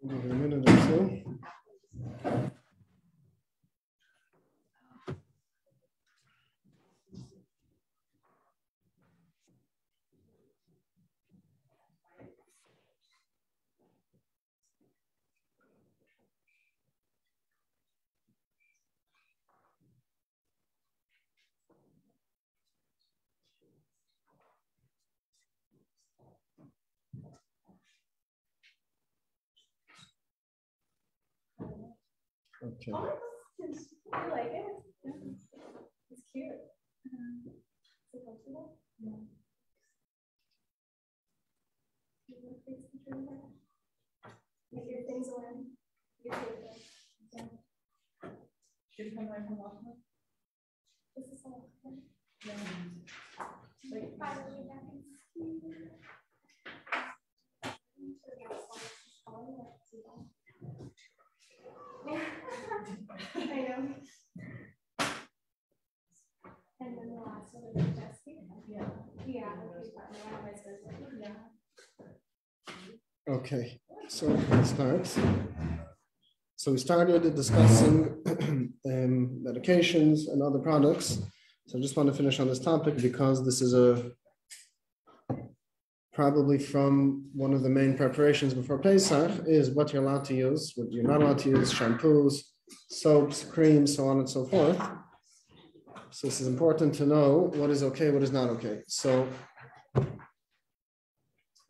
Give it a minute or so. Okay. I like it. Yeah. It's cute. Is it comfortable? Yeah. Make your things away. Yeah. Should you come away from Halacha? This is all. Yeah. Like, Finally back in school. I know. And then the last one is Jessica. yeah. Yeah, okay, Yeah. Okay, so let's start. So we started discussing medications and other products. So I just want to finish on this topic because this is probably from one of the main preparations before Pesach is what you're allowed to use, what you're not allowed to use, shampoos, soaps, creams, so on and so forth. So this is important to know what is okay, what is not okay. So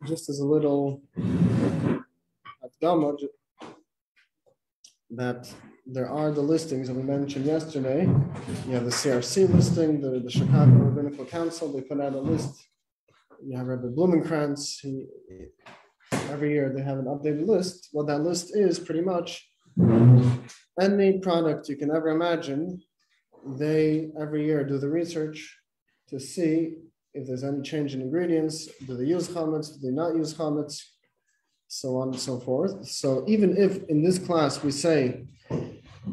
just as a little akdama, that there are the listings that we mentioned yesterday. You have the CRC listing, the Chicago Rabbinical Council, they put out a list. You have Rabbi Blumenkrantz, every year they have an updated list. What that list is pretty much any product you can ever imagine, they every year do the research to see if there's any change in ingredients. Do they use chametz? Do they not use chametz? So on and so forth. So even if in this class we say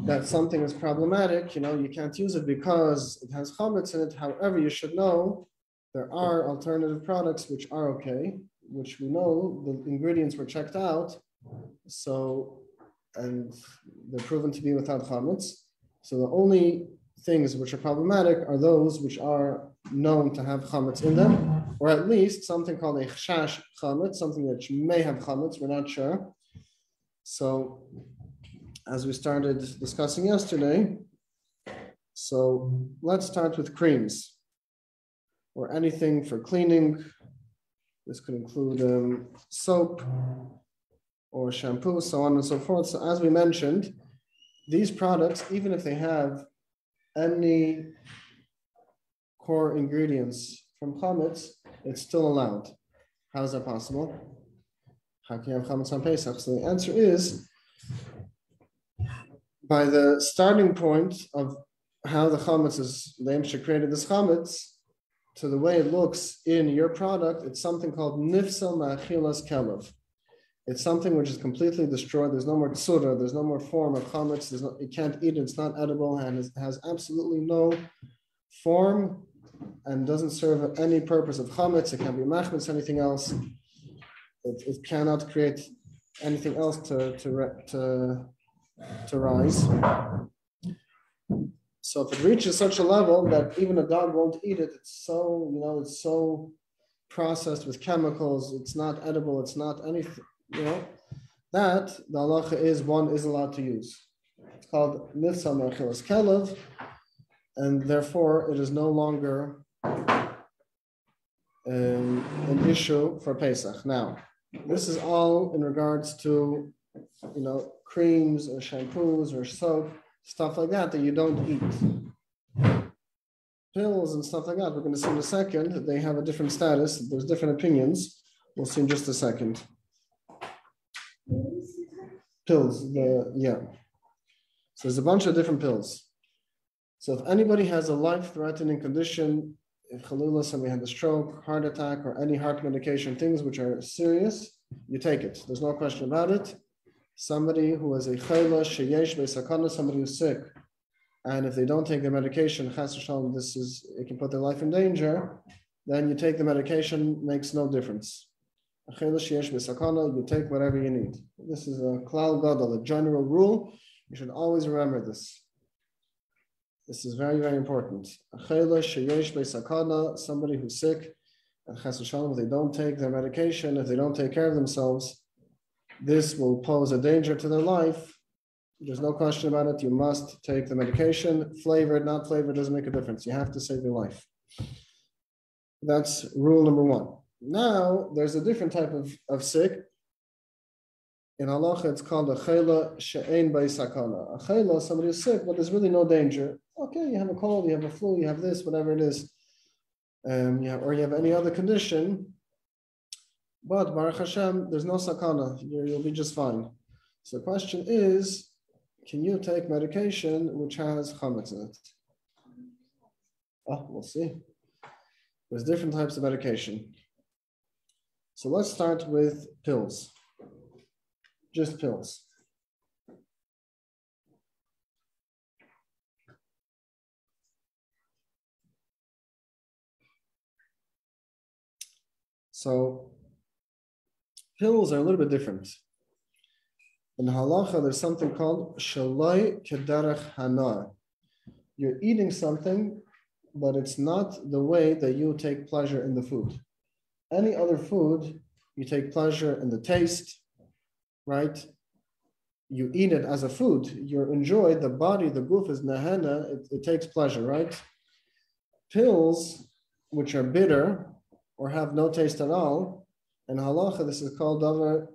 that something is problematic, you can't use it because it has chametz in it. However, you should know there are alternative products which are okay, which we know the ingredients were checked out. So, and they're proven to be without chametz. So the only things which are problematic are those which are known to have chametz in them, or at least something called a chashash chametz, something that may have chametz, we're not sure. So as we started discussing yesterday, so let's start with creams or anything for cleaning. This could include soap or shampoo, so on and so forth. So as we mentioned, these products, even if they have any core ingredients from chametz, it's still allowed. How is that possible? How can you have chametz on Pesach? So the answer is by the starting point of how the chametz is, the Emshek created this chametz, to the way it looks in your product, it's something called nifsa ma'achilas kelev. It's something which is completely destroyed. There's no more tzura, there's no more form of chametz. You can't eat it, it's not edible, and it has absolutely no form and doesn't serve any purpose of chametz. It can be machmetz, anything else. It cannot create anything else to rise. So if it reaches such a level that even a dog won't eat it, it's so processed with chemicals, it's not edible, it's not anything, that the halacha is one is allowed to use. It's called nifsa me'achilas kelev, and therefore it is no longer an issue for Pesach. Now, this is all in regards to, creams or shampoos or soap, stuff like that you don't eat. Pills and stuff like that, we're going to see in a second, they have a different status. There's different opinions. We'll see in just a second. Pills, So there's a bunch of different pills. So if anybody has a life-threatening condition, if Khalila, somebody had a stroke, heart attack, or any heart medication, things which are serious, you take it. There's no question about it. somebody who is a chayla sheyesh be'sakana, somebody who's sick, and if they don't take their medication, chas v'shalom, it can put their life in danger. Then you take the medication, makes no difference. A chayla sheyesh be'sakana, you take whatever you need. This is a klal gadol, a general rule. You should always remember this. This is very, very important. A chayla sheyesh be'sakana, somebody who's sick, and chas v'shalom, if they don't take their medication, if they don't take care of themselves, this will pose a danger to their life. There's no question about it. You must take the medication. Flavored, not flavored, doesn't make a difference. You have to save your life. That's rule number one. Now, there's a different type of sick. In halacha, it's called a chayla she'ein b'sakana. A chayla, somebody is sick, but there's really no danger. Okay, you have a cold, you have a flu, you have this, whatever it is. Or you have any other condition. But Baruch Hashem, there's no sakana. You'll be just fine. So the question is, can you take medication which has chametz in it? Oh, we'll see. There's different types of medication. So let's start with pills. Just pills. So pills are a little bit different. In halacha, there's something called shaloi kederech hana. You're eating something, but it's not the way that you take pleasure in the food. Any other food, you take pleasure in the taste, right? You eat it as a food. You enjoy the body, the guf is nahana, it takes pleasure, right? Pills, which are bitter or have no taste at all, in halacha, this is called davar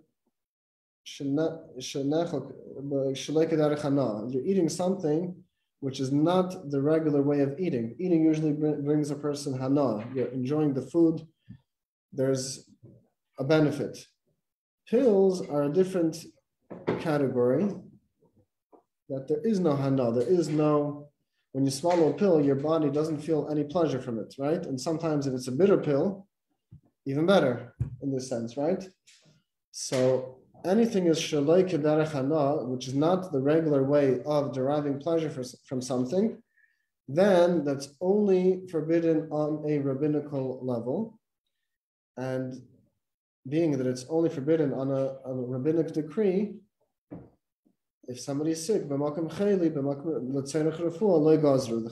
you're eating something which is not the regular way of eating. Eating usually brings a person hana. You're enjoying the food. There's a benefit. Pills are a different category. That there is no hana. There is no, when you swallow a pill, your body doesn't feel any pleasure from it, right? And sometimes if it's a bitter pill, even better in this sense, right? So anything is shaloi kederech hana, which is not the regular way of deriving pleasure from something, then that's only forbidden on a rabbinical level. And being that it's only forbidden on a rabbinic decree, if somebody is sick, the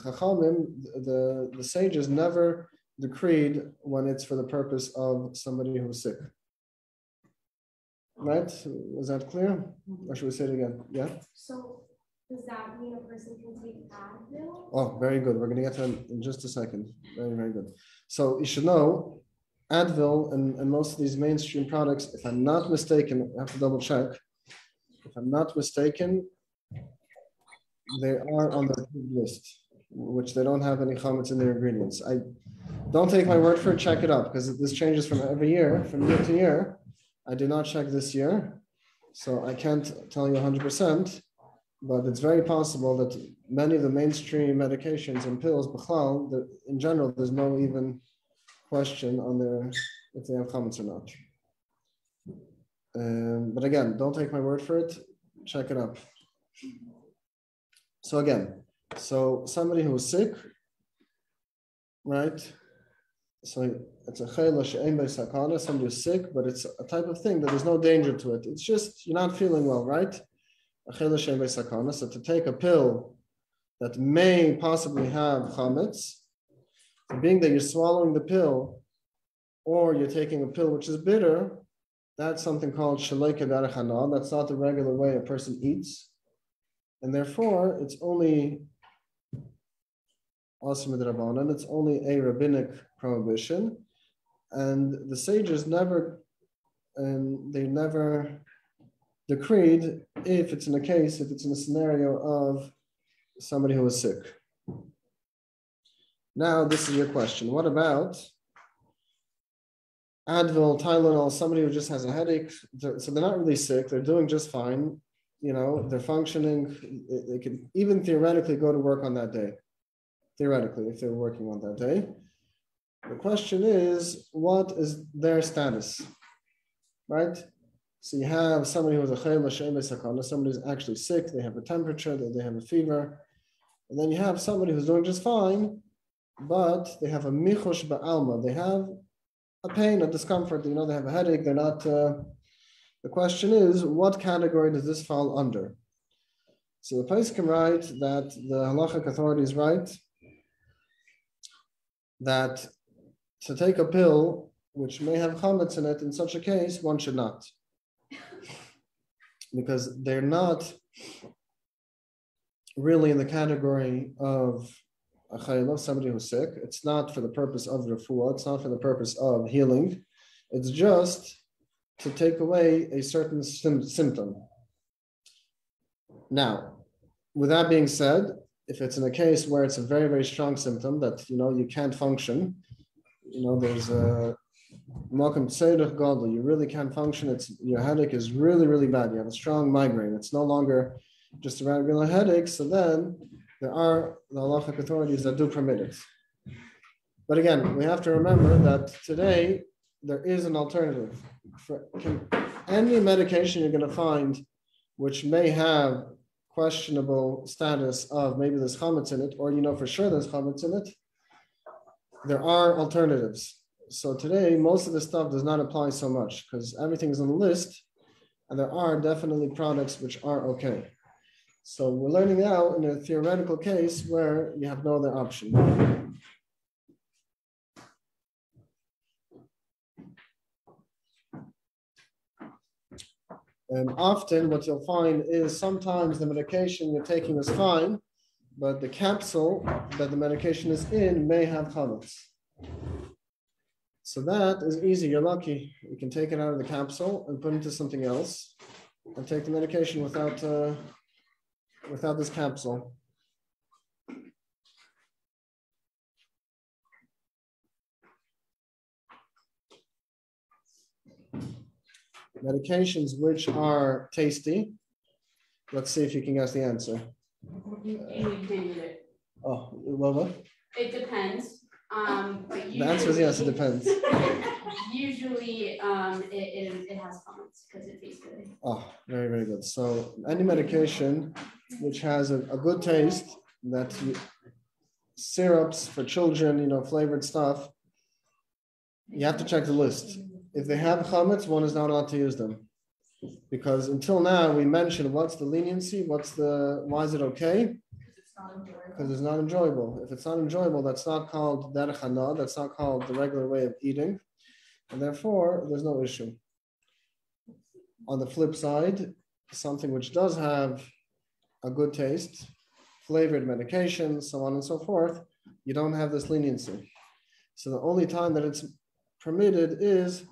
Chachamim, the sages never decreed when it's for the purpose of somebody who's sick. Right? Is that clear? Or should we say it again? Yeah? So does that mean a person can take Advil? Oh, very good. We're going to get to that in just a second. Very, very good. So you should know, Advil and most of these mainstream products, if I'm not mistaken, I have to double check. If I'm not mistaken, they are on the list, which they don't have any chametz in their ingredients. I don't take my word for it, check it up, because this changes from every year, from year to year. I did not check this year, so I can't tell you 100%, but it's very possible that many of the mainstream medications and pills, b'chlal, in general, there's no even question on their if they have chametz or not. But again, don't take my word for it, check it up. So again, somebody who's sick, right? So it's a chayla she'ein b'sakana, somebody who's sick, but it's a type of thing that there's no danger to it. It's just, you're not feeling well, right? A chayla she'ein b'sakana, so to take a pill that may possibly have chametz, being that you're swallowing the pill, or you're taking a pill which is bitter, that's something called shaloi kederech hana. That's not the regular way a person eats. And therefore, it's only asur midrabanan, it's only a rabbinic prohibition. And the sages never decreed if it's in a scenario of somebody who is sick. Now, this is your question. What about Advil, Tylenol, somebody who just has a headache? So they're not really sick. They're doing just fine. You know, they're functioning. They can even theoretically go to work on that day. Theoretically, if they're working on that day. The question is, what is their status? Right? So you have somebody who's a chayla she'en b'sakana, somebody who's actually sick, they have a temperature, they have a fever. And then you have somebody who's doing just fine, but they have a michush ba'alma. They have a pain, a discomfort, they have a headache, they're not, the question is, what category does this fall under? So the place can write that the halachic authorities write that to take a pill which may have chametz in it, in such a case, one should not. Because they're not really in the category of a chayla, somebody who's sick. It's not for the purpose of refuah, it's not for the purpose of healing. It's just to take away a certain symptom. Now, with that being said, if it's in a case where it's a very, very strong symptom that, you can't function, there's a Malcolm Tzedek Gadol, you really can't function. Your headache is really, really bad. You have a strong migraine. It's no longer just a regular headache. So then there are the halachic authorities that do permit it. But again, we have to remember that today there is an alternative. For any medication you're going to find which may have questionable status of maybe there's chametz in it, or for sure there's chametz in it, there are alternatives. So today, most of the stuff does not apply so much because everything is on the list, and there are definitely products which are okay. So we're learning now in a theoretical case where you have no other option. And often what you'll find is sometimes the medication you're taking is fine, but the capsule that the medication is in may have chametz. So that is easy. You're lucky. You can take it out of the capsule and put it into something else and take the medication without this capsule. Medications which are tasty. Let's see if you can guess the answer. You can do it. Oh, what? It depends. But usually, the answer is yes, it depends. Usually, it has comments because it tastes good. Oh, very, very good. So any medication which has a good taste, syrups for children, flavored stuff, you have to check the list. If they have chametz, one is not allowed to use them. Because until now, we mentioned what's the leniency, why is it okay? Because it's not enjoyable. If it's not enjoyable, that's not called derech hana, that's not called the regular way of eating. And therefore, there's no issue. On the flip side, something which does have a good taste, flavored medications, so on and so forth, you don't have this leniency. So the only time that it's permitted is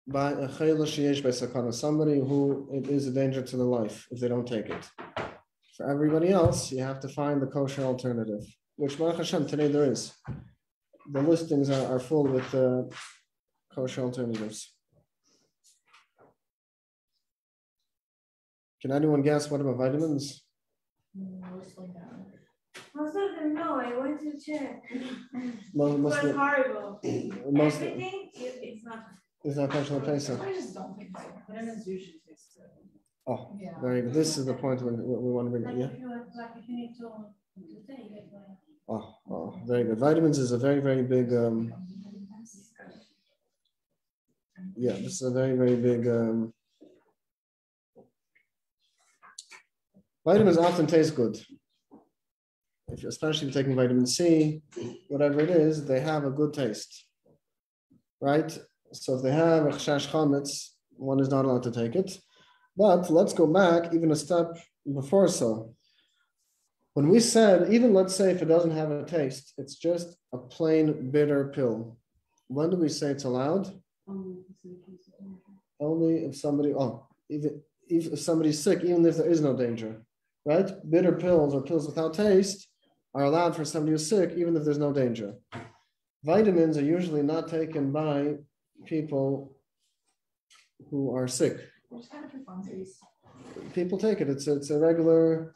by a chayla sheyesh b'sakana, somebody who it is a danger to their life if they don't take it. For everybody else, you have to find the kosher alternative, which Baruch Hashem, today there is. The listings are full with kosher alternatives. Can anyone guess what about vitamins? Most of them, no, I went to check. Most It was horrible. Everything, it's not kosher on Pesach. I just don't think so. Vitamins usually taste good. Oh, very good. This is the point we want to bring up. Yeah. if you need to take it. Oh, very good. Vitamins is a very, very big. This is a very, very big. Vitamins often taste good. Especially if you're taking vitamin C, whatever it is, they have a good taste, right? So if they have a chash chametz, one is not allowed to take it. But let's go back even a step before so. When we said, even let's say if it doesn't have a taste, it's just a plain bitter pill. When do we say it's allowed? Only if somebody, if somebody's sick, even if there is no danger, right? Bitter pills or pills without taste are allowed for somebody who's sick, even if there's no danger. Vitamins are usually not taken by people who are sick. People take it. It's a regular,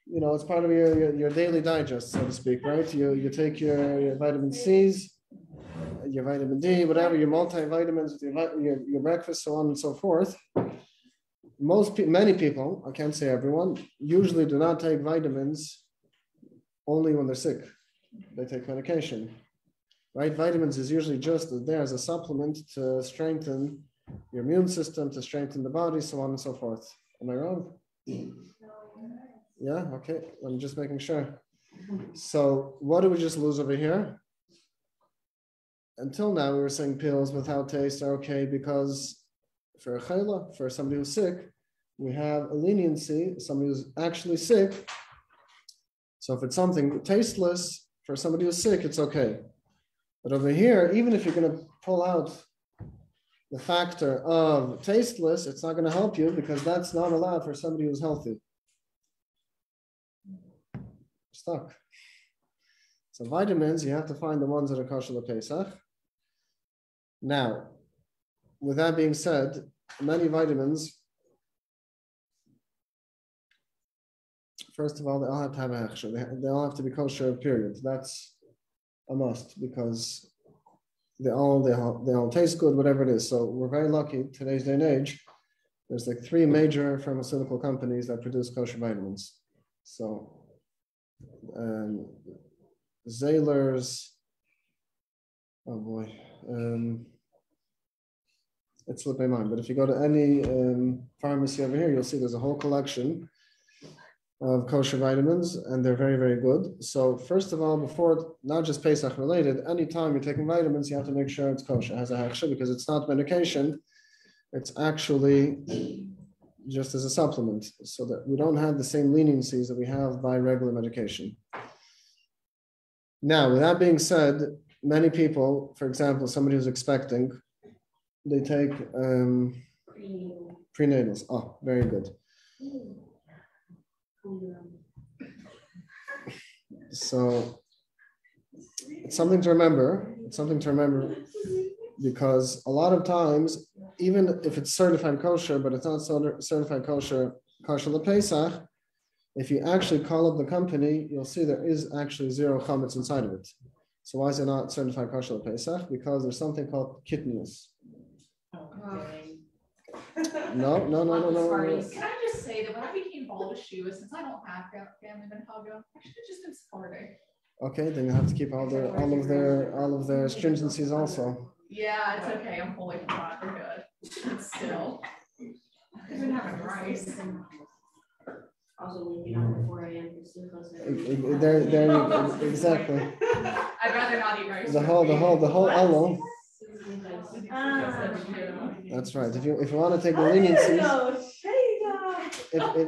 it's part of your daily digest, so to speak, right? You take your vitamin C's, your vitamin D, whatever, your multivitamins, your breakfast, so on and so forth. Many people, I can't say everyone, usually do not take vitamins only when they're sick. They take medication, right? Vitamins is usually just there as a supplement to strengthen your immune system, to strengthen the body, so on and so forth. Am I wrong? Yeah, okay, I'm just making sure. So what did we just lose over here? Until now, we were saying pills without taste are okay because for a chayla, for somebody who's sick, we have a leniency, somebody who's actually sick. So if it's something tasteless, for somebody who's sick, it's okay. But over here, even if you're going to pull out the factor of tasteless, it's not going to help you because that's not allowed for somebody who's healthy. Stuck. So vitamins, you have to find the ones that are kosher Pesach. Now, with that being said, many vitamins, first of all, they all have to have a hechsher. They all have to be kosher, period. That's a must because they all taste good, whatever it is. So we're very lucky today's day and age. There's like 3 major pharmaceutical companies that produce kosher vitamins. So Zayler's, oh boy, it slipped my mind. But if you go to any pharmacy over here, you'll see there's a whole collection of kosher vitamins, and they're very, very good. So first of all, before, not just Pesach related, anytime you're taking vitamins, you have to make sure it's kosher, has a hechsher, because it's not medication. It's actually just as a supplement, so that we don't have the same leniencies that we have by regular medication. Now, with that being said, many people, for example, somebody who's expecting, they take prenatals. Oh, very good. So it's something to remember. It's something to remember because a lot of times, even if it's certified kosher, but it's not certified kosher Pesach, if you actually call up the company, you'll see there is actually 0 chametz inside of it. So why is it not certified kosher Pesach? Because there's something called kitnius. No. Can I just say that when I became bald as Shua, since I don't have family menhaga, I should have just been Sephardic. Okay, then you have to keep all of their stringencies also. Yeah, it's okay. I'm fully fine. We're good. But still. Even having rice. Also waking up at 4 a.m. Exactly. I'd rather not eat rice. The whole elo. That's right. If you want to take the leniencies,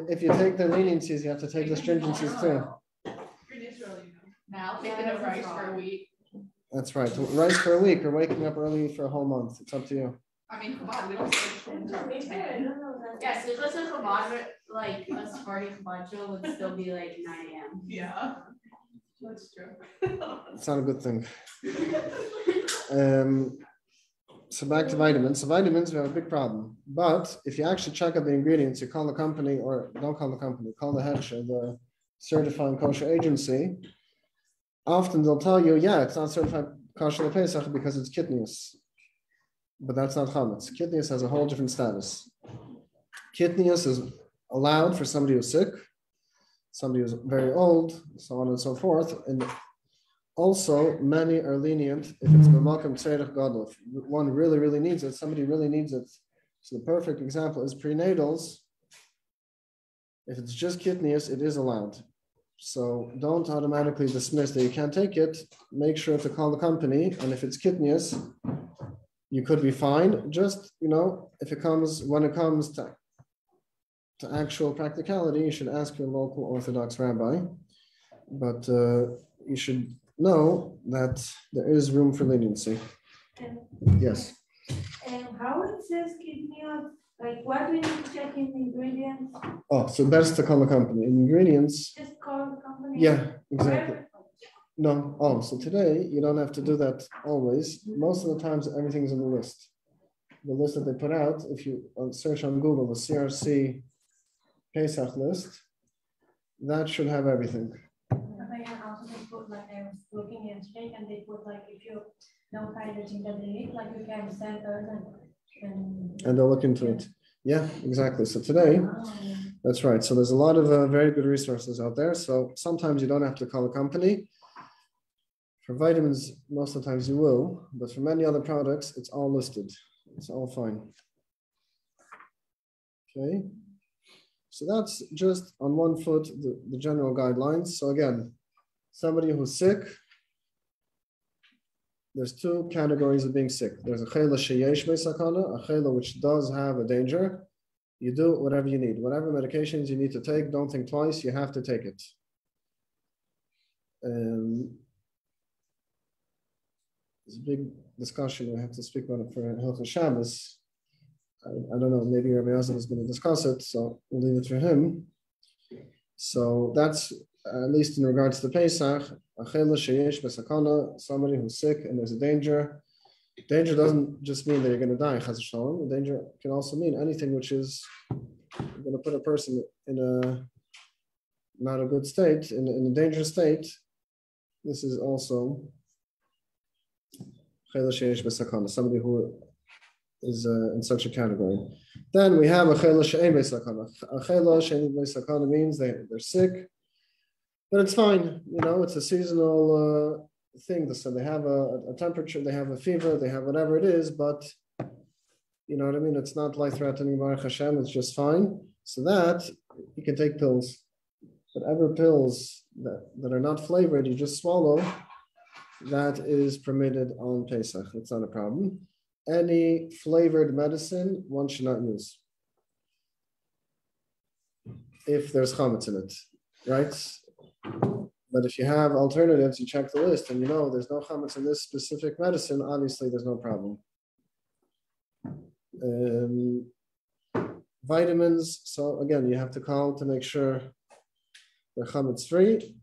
if you take the leniencies, you have to take the stringencies too. Now thinking of rice for a week. That's right. Rice for a week or waking up early for a whole month. It's up to you. I mean, come on, we don't say 10. Yes, if it's a kebab, like a Sephardi kebab would still be like 9 a.m. Yeah, that's true. It's not a good thing. So back to vitamins. So vitamins, we have a big problem. But if you actually check out the ingredients, you call the company, or don't call the company, call the hechsher, the certifying kosher agency. Often they'll tell you, yeah, it's not certified kosher Pesach because it's kitnius. But that's not chametz. Kitnius has a whole different status. Kitnius is allowed for somebody who's sick, somebody who's very old, so on and so forth. And also, many are lenient if it's b'makom tzerich gadol. If one really, really needs it, somebody really needs it. So the perfect example is prenatals. If it's just kitnius, it is allowed. So don't automatically dismiss that you can't take it. Make sure to call the company, and if it's kitnius, you could be fine. Just, when it comes to actual practicality, you should ask your local Orthodox rabbi. But you should know that there is room for leniency. Yes. And how it says kitnius, like what do we need to check in the ingredients? Oh, so best to call the company. Ingredients. Just call the company? Yeah, exactly. No. Oh, so today you don't have to do that always. Most of the times everything's in the list. The list that they put out, if you search on Google, the CRC Pesach list, that should have everything. They also put, like I was looking yesterday, and they put like if you no kind of thing that they need, like you can send And they'll look into it. Yeah, exactly. So today, that's right. So there's a lot of very good resources out there. So sometimes you don't have to call a company. For vitamins, most of the times you will, but for many other products, it's all listed. It's all fine. Okay. So that's just on one foot, the general guidelines. So again, somebody who's sick, there's two categories of being sick. There's a chela sheyesh be'sakana, a chela which does have a danger. You do whatever you need. Whatever medications you need to take, don't think twice, you have to take it. There's a big discussion, we have to speak about it for Halacha Shabbos. I don't know, maybe Rabbi Kasimov is going to discuss it, so we'll leave it for him. So that's, at least in regards to Pesach, somebody who's sick and there's a danger. Danger doesn't just mean that you're going to die, chas v'shalom. Danger can also mean anything which is going to put a person in a not a good state, in a dangerous state. This is also somebody who is in such a category. Then we have a chela she'ein be'sakana. A chela she'ein be'sakana means they're sick, but it's fine. You know, it's a seasonal thing. So they have a temperature, they have a fever, they have whatever it is, but you know what I mean? It's not life-threatening, Baruch Hashem, it's just fine. So that, you can take pills. Whatever pills that are not flavored, you just swallow, that is permitted on Pesach. It's not a problem. Any flavored medicine, one should not use if there's chametz in it, right? But if you have alternatives, you check the list and you know there's no chametz in this specific medicine, obviously there's no problem. Vitamins, so again, you have to call to make sure they're chametz free.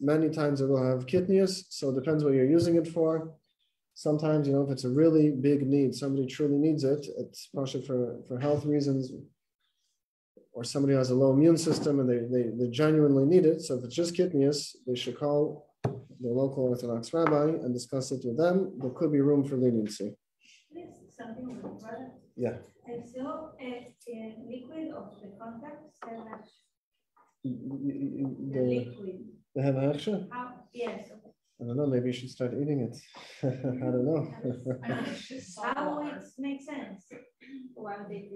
Many times it will have kidneys, so it depends what you're using it for. Sometimes, you know, if it's a really big need, somebody truly needs it, it's partially for health reasons, or somebody has a low immune system and they genuinely need it. So if it's just kidneys, they should call the local Orthodox rabbi and discuss it with them. There could be room for leniency. something with water. Yeah. I saw a liquid of the contacts. The liquid. They have a hechsher? Yes. I don't know, maybe you should start eating it. I don't know. How it makes sense?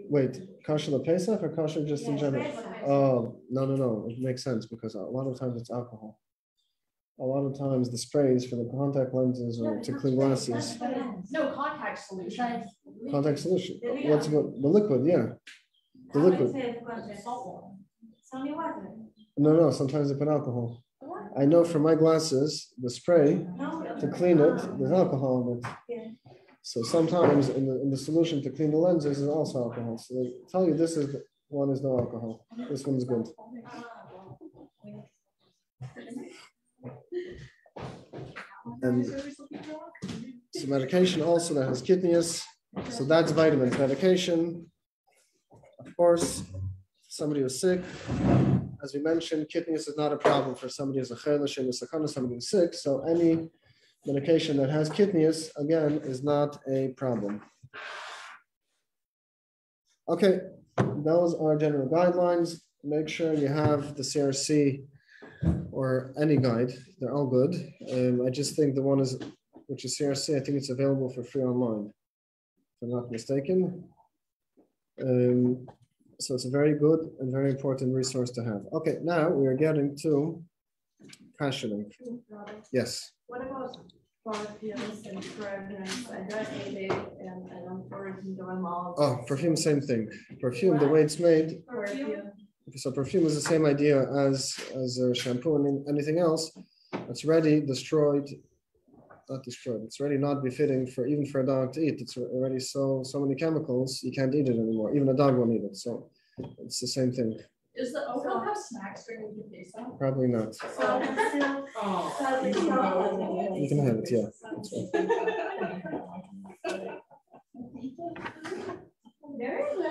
Wait, kosher the Pesach or kosher just in general? Oh, no. It makes sense because a lot of times it's alcohol. A lot of times the sprays for the contact lenses or to clean glasses. No, contact solution. Contact solution. What's the liquid? Yeah. The liquid. It's only water. No, sometimes they put alcohol. I know for my glasses, the spray to clean it, there's alcohol in it. Yeah. So sometimes in the solution to clean the lenses is also alcohol. So they tell you this is one is no alcohol. This one's good. And so medication also that has kidneys. So that's vitamins. Medication, of course, somebody who's sick. As we mentioned, kidneys is not a problem for somebody who's a chaylish and a sakana, somebody who's sick. So any medication that has kidneys, again, is not a problem. Okay, those are general guidelines. Make sure you have the CRC or any guide. They're all good. I just think the one which is CRC, I think it's available for free online, if I'm not mistaken. So it's a very good and very important resource to have. Okay, now we are getting to passioning. Yes. What about perfumes and fragrance? I don't hate it and I don't pour it into my mouth. Oh, perfume, same thing. Perfume, the way it's made. Perfume. So perfume is the same idea as shampoo and anything else. It's ready, not destroyed. It's already not befitting even for a dog to eat. It's already so many chemicals, you can't eat it anymore. Even a dog won't eat it. So it's the same thing. Does the oatmeal have snacks during the Pesach? Probably not. You can have it, yeah. That's right.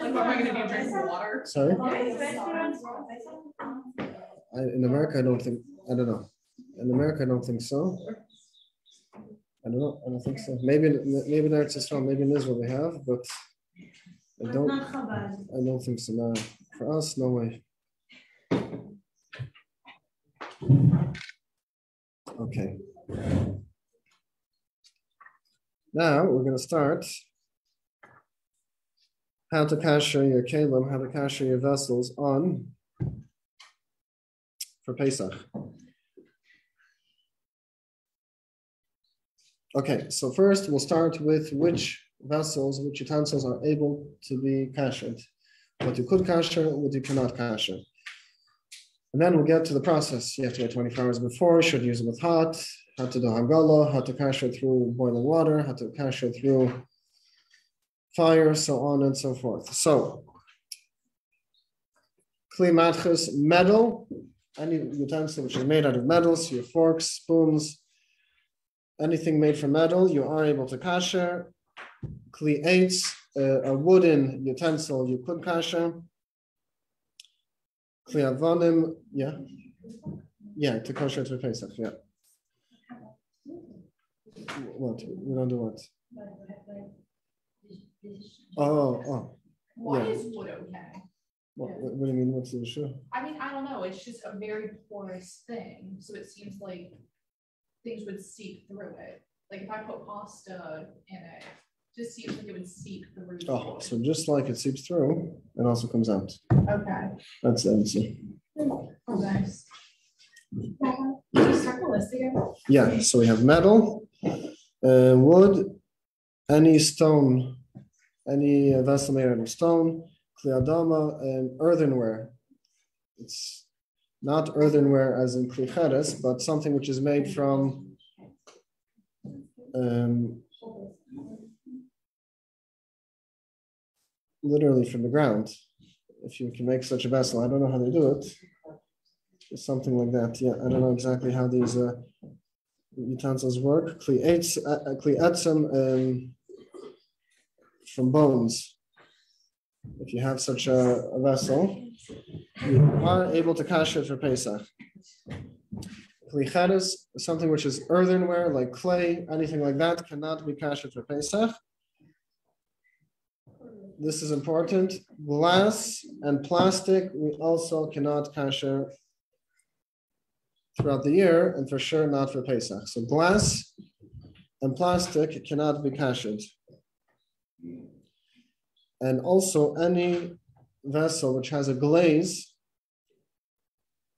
Like, what am I going to do? Drink some water? Sorry? In America, I don't know. In America, I don't think so. I don't know. I don't think so. Maybe in Eretz Yisrael, maybe in Israel they have, but I But don't. not Chabad. I don't think so. No. For us, no way. Okay. Now we're going to start how to kasher your kelim, how to kasher your vessels on for Pesach. Okay, so first we'll start with which vessels, which utensils are able to be kashered. What you could kasher, what you cannot kasher. And then we'll get to the process. You have to wait 24 hours before, should use it with hot, how to do hagala, how to kasher through boiling water, how to kasher through fire, so on and so forth. So, kli matches, metal, any utensil which is made out of metal, so your forks, spoons, anything made from metal, you are able to kasher. Kli eitz, a wooden utensil, you could kasher. Kli avonim, yeah, to kosher to Pesach, yeah. What? We don't do what? Oh, Why yeah. is wood okay? What do you mean? What's the issue? I mean, I don't know. It's just a very porous thing. So it seems like things would seep through it. Like if I put pasta in it, just seems like it would seep through. the Oh, wood. so just like it seeps through, it also comes out. Okay. That's the answer. Oh, nice. Just start the list again. Yeah, so we have metal, wood, any stone, any vessel made out of stone, kliadama, and earthenware. It's not earthenware as in klicheres, but something which is made from literally from the ground. If you can make such a vessel, I don't know how they do it. It's something like that. Yeah, I don't know exactly how these utensils work. Kli etzem from bones. If you have such a vessel, you are able to kasher for Pesach. Kli cheres, something which is earthenware, like clay, anything like that, cannot be kasher for Pesach. This is important. Glass and plastic, we also cannot kasher throughout the year, and for sure not for Pesach. So glass and plastic cannot be kashered. And also any vessel which has a glaze,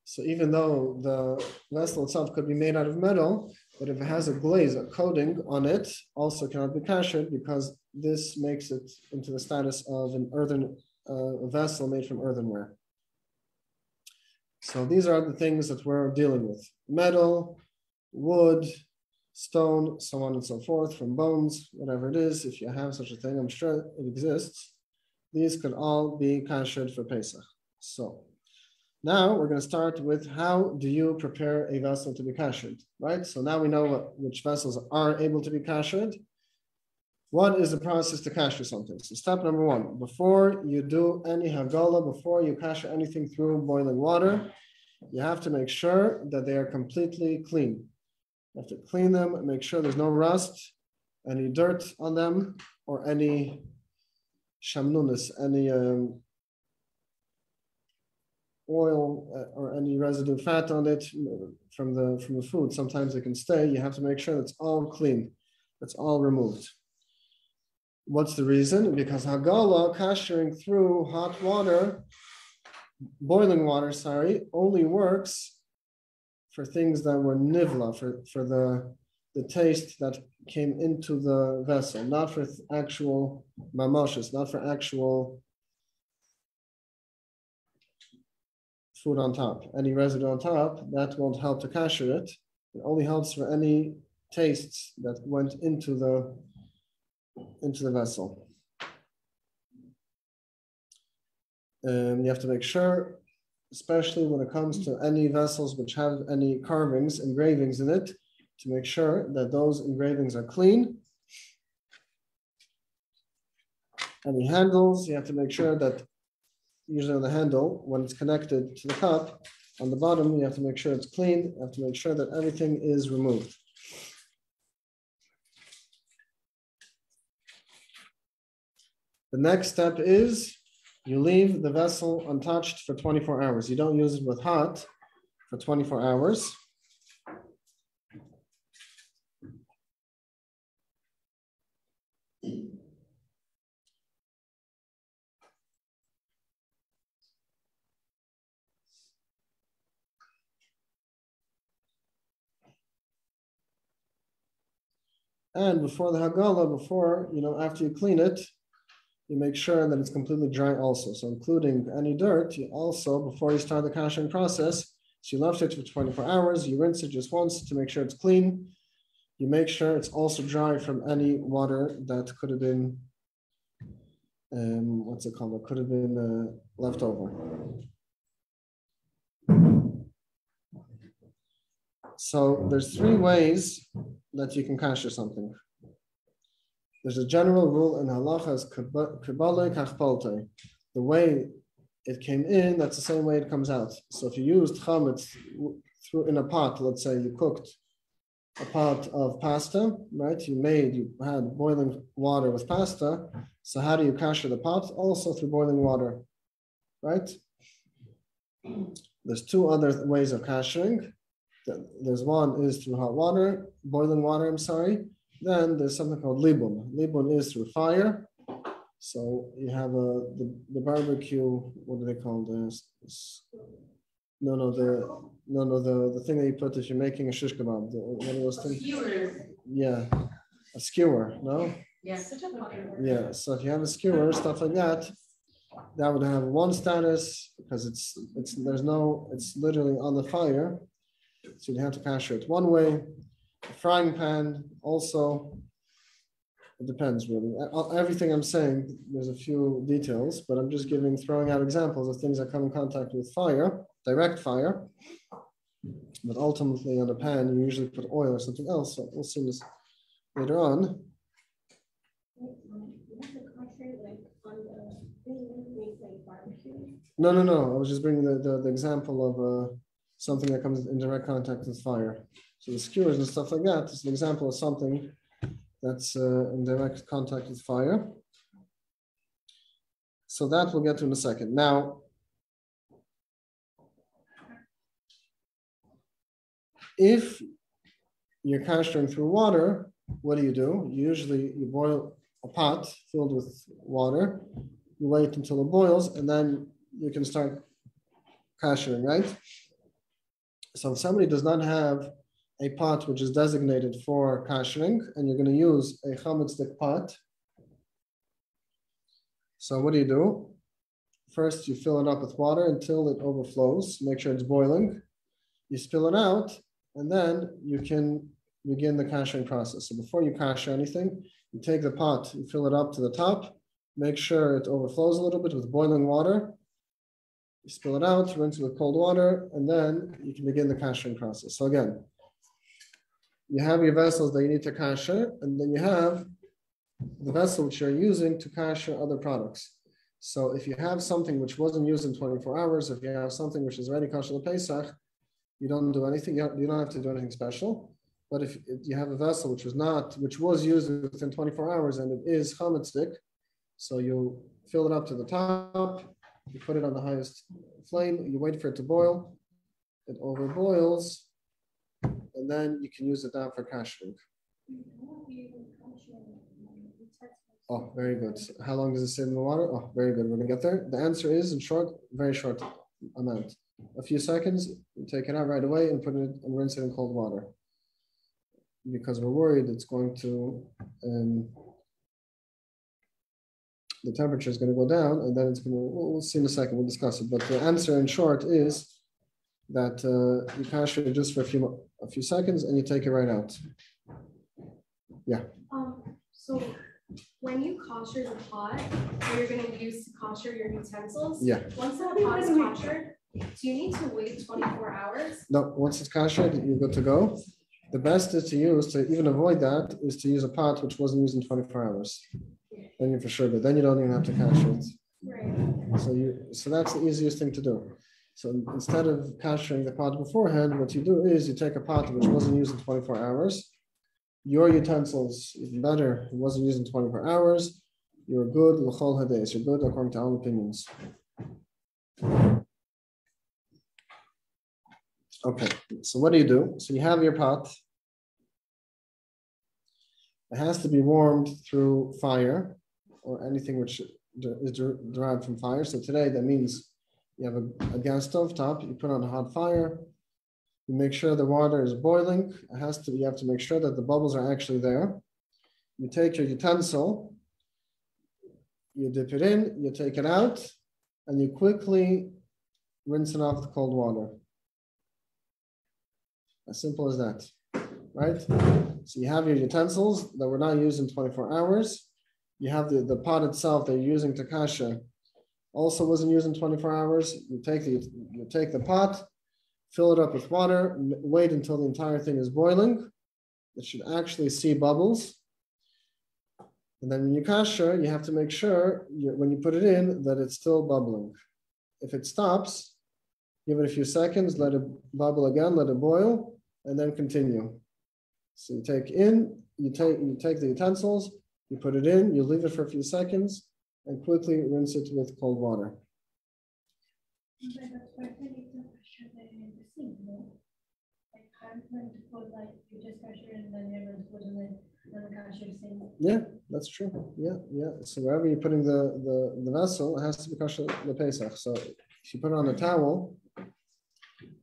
so even though the vessel itself could be made out of metal, but if it has a glaze, a coating on it, also cannot be kashered because this makes it into the status of an earthen vessel made from earthenware. So these are the things that we're dealing with. Metal, wood, stone, so on and so forth, from bones, whatever it is. If you have such a thing, I'm sure it exists. These could all be kashered for Pesach. So now we're going to start with how do you prepare a vessel to be kashered, right? So now we know which vessels are able to be kashered. What is the process to kasher something? So step number one, before you do any hagala, before you kasher anything through boiling water, you have to make sure that they are completely clean. You have to clean them, make sure there's no rust, any dirt on them, or any shamnunis, any oil or any residue fat on it from the food. Sometimes it can stay. You have to make sure that's all clean, that's all removed. What's the reason? Because hagala, kashering through hot water, boiling water, only works for things that were nivla, for the taste that came into the vessel, not for actual mamoshes, not for actual food on top. Any residue on top, that won't help to kasher it. It only helps for any tastes that went into the vessel. You have to make sure, especially when it comes to any vessels which have any carvings, engravings in it, to make sure that those engravings are clean. Any handles, you have to make sure that, usually on the handle, when it's connected to the cup, on the bottom, you have to make sure it's clean. You have to make sure that everything is removed. The next step is you leave the vessel untouched for 24 hours. You don't use it with hot for 24 hours. And before the Hagala, after you clean it, you make sure that it's completely dry also. So including any dirt, you also, before you start the kashering process, so you left it for 24 hours, you rinse it just once to make sure it's clean. You make sure it's also dry from any water that could have been, could have been left over. So there's three ways that you can kasher something. There's a general rule in Halacha is kibale kachpalte. The way it came in, that's the same way it comes out. So if you used chametz in a pot, let's say you cooked a pot of pasta, right? You had boiling water with pasta. So how do you kasher the pot? Also through boiling water, right? There's two other ways of kashering. There's one is through hot water, boiling water, Then there's something called libun. Libun is through fire. So you have the barbecue, what do they call this? The thing that you put if you're making a shish kebab. What are those things? Skewer. Yeah, a skewer, no? Yes. Yeah, so if you have a skewer, stuff like that, that would have one status because it's literally on the fire. So you have to kasher it one way. A frying pan also, it depends really. Everything I'm saying, there's a few details, but I'm just throwing out examples of things that come in contact with fire, direct fire. But ultimately on a pan, you usually put oil or something else. So we'll see this later on. No. I was just bringing the example of something that comes in direct contact with fire. So the skewers and stuff like that is an example of something that's in direct contact with fire. So that we'll get to in a second. Now, if you're kashering through water, what do? Usually you boil a pot filled with water, you wait until it boils, and then you can start kashering, right? So if somebody does not have a pot which is designated for kashering, and you're going to use a chametz pot, so what do? First, you fill it up with water until it overflows. Make sure it's boiling. You spill it out, and then you can begin the kashering process. So before you kasher anything, you take the pot, you fill it up to the top, make sure it overflows a little bit with boiling water. You spill it out, rinse it with cold water, and then you can begin the kashering process. So again, you have your vessels that you need to kasher, and then you have the vessel which you're using to kasher other products. So if you have something which wasn't used in 24 hours, if you have something which is already kasher the Pesach, you don't do anything. You don't have to do anything special. But if you have a vessel which was used within 24 hours and it is chametzik, so you fill it up to the top, you put it on the highest flame, you wait for it to boil, it overboils, and then you can use it down for kashering. Oh, very good. How long does it sit in the water? Oh, very good. We're going to get there. The answer is, in short, very short amount. A few seconds, you take it out right away and put it and rinse it in cold water. Because we're worried it's going to, the temperature is going to go down, and then it's going to, we'll see in a second, we'll discuss it. But the answer in short is that you kasher it just for a few seconds and you take it right out. Yeah. So when you kosher the pot, you're going to use to kosher your utensils. Yeah. Once the pot is koshered, do you need to wait 24 hours? No, once it's koshered, you're good to go. The best is to even avoid that, is to use a pot which wasn't used in 24 hours. Then you're for sure good. Then you don't even have to kasher it. Right. So that's the easiest thing to do. So instead of kashering the pot beforehand, what you do is you take a pot which wasn't used in 24 hours. Your utensils, even better, it wasn't used in 24 hours. you're good, l'chol hades, you're good according to all opinions. Okay, so what do? So you have your pot. It has to be warmed through fire or anything which is derived from fire. So today that means you have a gas stove top, you put on a hot fire, you make sure the water is boiling. You have to make sure that the bubbles are actually there. You take your utensil, you dip it in, you take it out, and you quickly rinse it off with cold water. As simple as that, right? So you have your utensils that were not used in 24 hours. You have the pot itself that you're using to kasha, also wasn't used in 24 hours. You take the pot, fill it up with water, wait until the entire thing is boiling. It should actually see bubbles. And then when you kasha, you have to make sure when you put it in that it's still bubbling. If it stops, give it a few seconds, let it bubble again, let it boil, and then continue. So you take the utensils, you put it in, you leave it for a few seconds, and quickly rinse it with cold water. Yeah, that's true. Yeah. So wherever you're putting the vessel, it has to be kosher the Pesach. So if you put it on a towel,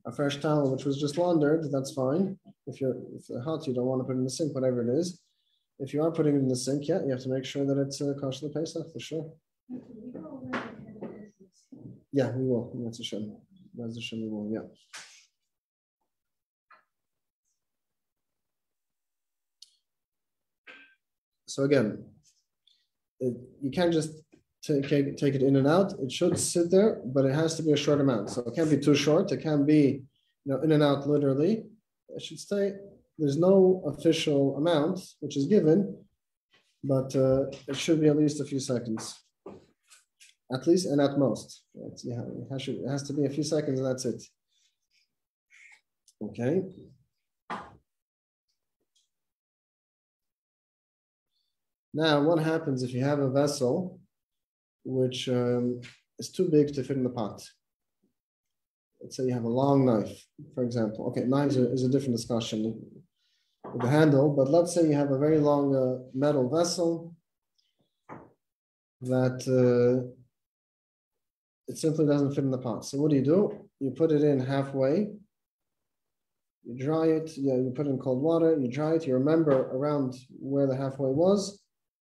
a fresh towel which was just laundered, that's fine. If they're hot, you don't want to put it in the sink, whatever it is. If you are putting it in the sink, you have to make sure that it's kosher the Pesach for sure. Yeah, we will. That's a shame. That's a shame. We will. Yeah. So again, you can't just take it in and out. It should sit there, but it has to be a short amount. So it can't be too short. It can't be, in and out literally. It should stay. There's no official amount which is given, but it should be at least a few seconds, at least and at most. It has to be a few seconds, and that's it. Okay. Now, what happens if you have a vessel which is too big to fit in the pot? Let's say you have a long knife, for example. Okay, knives is a different discussion with the handle, but let's say you have a very long metal vessel that it simply doesn't fit in the pot. So what do? You put it in halfway, you dry it, you put it in cold water, you dry it, you remember around where the halfway was,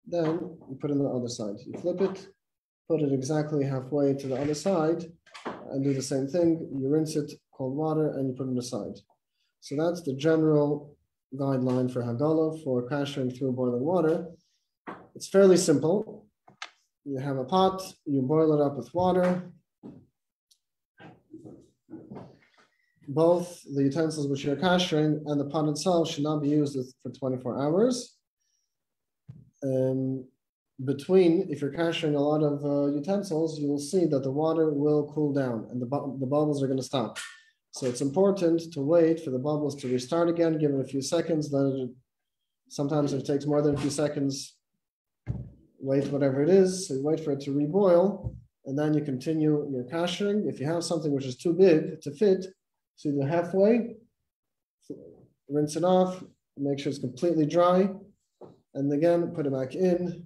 then you put it on the other side. You flip it, put it exactly halfway to the other side, and do the same thing. You rinse it, cold water, and you put it aside. So that's the general guideline for Hagala, for kashering through boiling water. It's fairly simple. You have a pot, you boil it up with water. Both the utensils which you're kashering and the pot itself should not be used for 24 hours. If you're kashering a lot of utensils, you will see that the water will cool down and the bubbles are going to stop. So it's important to wait for the bubbles to restart again, give it a few seconds. Sometimes if it takes more than a few seconds, wait whatever it is. So you wait for it to reboil, and then you continue your kashering. If you have something which is too big to fit, so you do halfway, rinse it off, make sure it's completely dry, and again, put it back in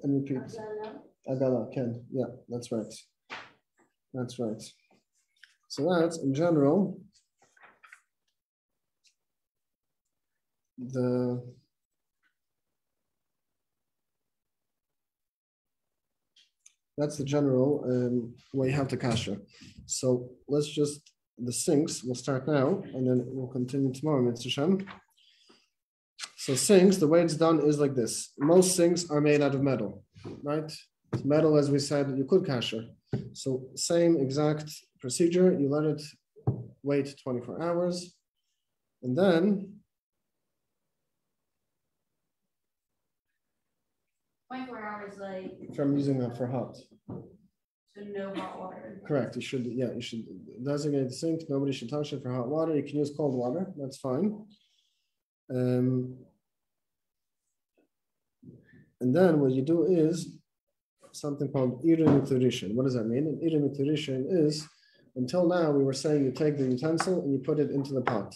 and repeat. Agala, Ken. Yeah, that's right. That's right. So that's, in general, that's the general way you have to kasher. So let's just, the sinks, we'll start now, and then we'll continue tomorrow, Mr. Shem. So sinks, the way it's done is like this. Most sinks are made out of metal, right? It's metal, as we said, you could kasher. So same exact procedure, you let it wait 24 hours, and then 24 hours, like. from using that for hot. So no hot water. Correct. You should designate the sink. Nobody should touch it for hot water. You can use cold water. That's fine. And then what you do is something called Irim Miklerishin. What does that mean? And Irim Miklerishin is, until now we were saying you take the utensil and you put it into the pot.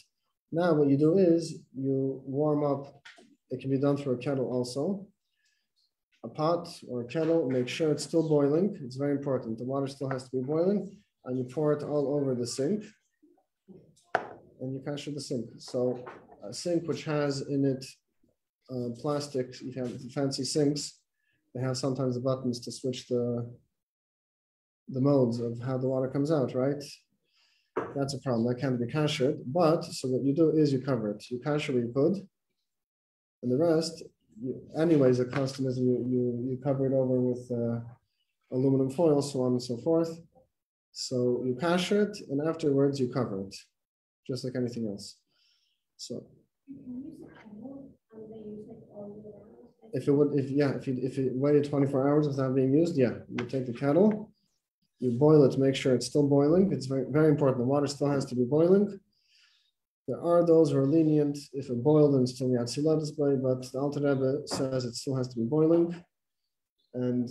Now what you do is you warm up, it can be done through a kettle also. A pot or a kettle, make sure it's still boiling. It's very important. The water still has to be boiling, and you pour it all over the sink, and you kasher the sink. So a sink which has in it plastic, you have fancy sinks, they have sometimes the buttons to switch the modes of how the water comes out, right? That's a problem. That can't be kashered. But so what you do is you cover it. You kasher what you could, and the rest, anyways, the custom is you cover it over with aluminum foil, so on and so forth. So you kasher it, and afterwards you cover it, just like anything else. So if it waited 24 hours without being used, yeah, you take the kettle, you boil it, make sure it's still boiling. It's very, very important. The water still has to be boiling. There are those who are lenient if it boiled and still the Atzila display, but the Alter Rebbe says it still has to be boiling, and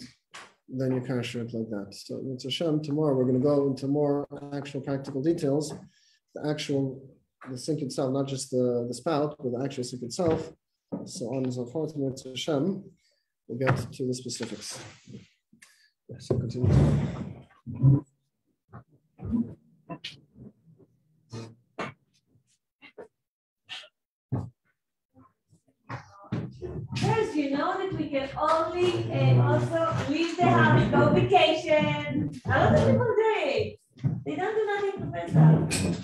then you kasher it like that. So with Hashem, tomorrow we're going to go into more actual practical details. The sink itself, not just the spout, but the actual sink itself, so on and so forth. And with Hashem, we'll get to the specifics. Yes, so continue. First, you know that we can only also leave the house, go vacation. A lot of people do it. They don't do nothing for Pesach.